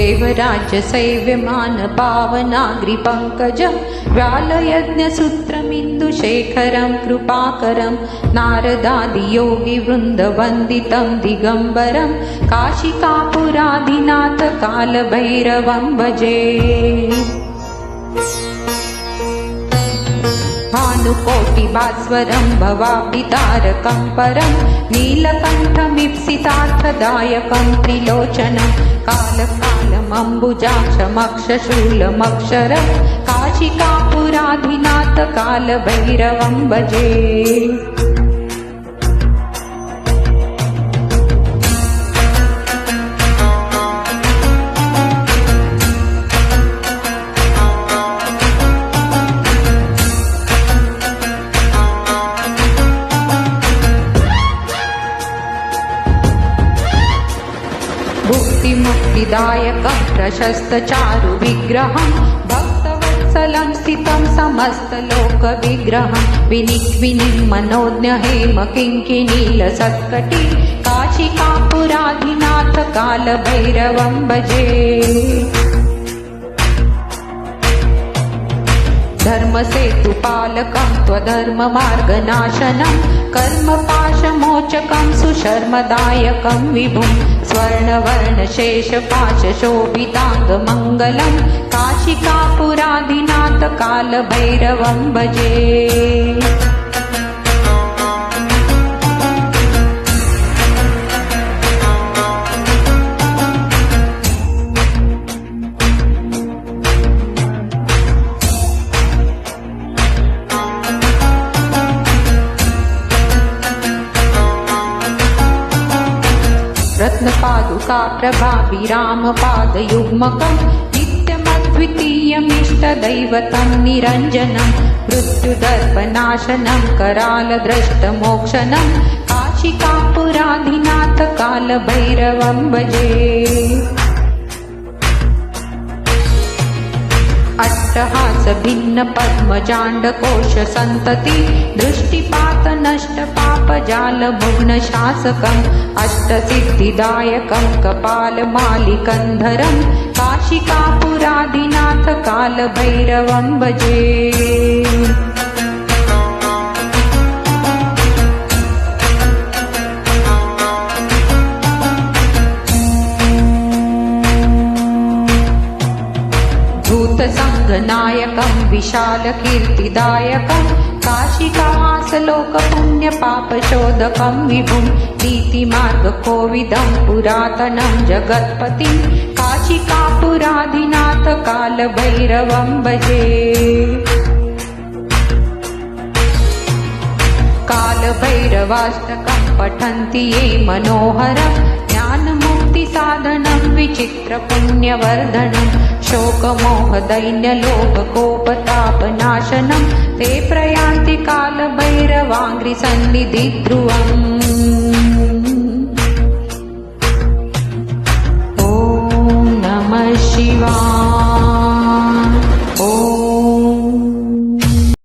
देवराज्य सेव्यमान पावनाग्रिपङ्कजं व्यालयज्ञसूत्रमिन्दुशेखरं कृपाकरं नारदादियोगिवृन्दवन्दितं दिगम्बरं काशिकापुराधिनाथ कालभैरवं भजे। भानुकोटिभास्वरं भवाब्धितारकं परं नीलकण्ठमीप्सितार्थदायकं त्रिलोचनं कालकालमम्बुजाक्षमक्षशूलमक्षरं काशिकापुराधिनाथ कालभैरवं भजे। मुक्तिदायकं प्रशस्तचारु विग्रहं भक्तवत्सलं स्थितं समस्तलोकविग्रहं विनिक्विनिं मनोज्ञ हेम किङ्किणीलसत्कटी काशिकापुराधिनाथ कालभैरवं भजे। धर्मसेतुपालकं त्वधर्ममार्गनाशनं कर्मपाशमोचकं सुशर्मदायकं विभुं स्वर्णवर्णशेषपाशशोभिताङ्गमङ्गलं काशिकापुराधिनाथ कालभैरवं भजे। रत्नपादुका प्रभाभिरामपादयुग्मकं नित्यमद्वितीयमिष्टदैवतं निरञ्जनं मृत्युदर्पनाशनं करालद्रष्टमोक्षणं काशिकापुराधिनाथ कालभैरवं भजे। अट्टहास भिन्न पद्मजाण्डकोश सन्तति दृष्टिपात नष्ट पापजाल मुग्न शासकम् अष्टसिद्धिदायकं कपालमालिकन्धरं काशिकापुराधिनाथ कालभैरवं भजे। भूतसङ्घनायकं विशालकीर्तिदायकं काशिकावासलोकपुण्यपापशोधकं विभुं नीतिमार्गकोविदं पुरातनं जगत्पतिं काशिकापुराधिनाथ कालभैरवं भजे। कालभैरवाष्टकं पठन्ति ये मनोहरं ज्ञानमुक्तिसाधनं विचित्रपुण्यवर्धनं शोकमोहदैन्यलोभकोपतापनाशनं ते प्रयान्ति कालभैरवाङ्घ्रिसन्निधिध्रुवम्।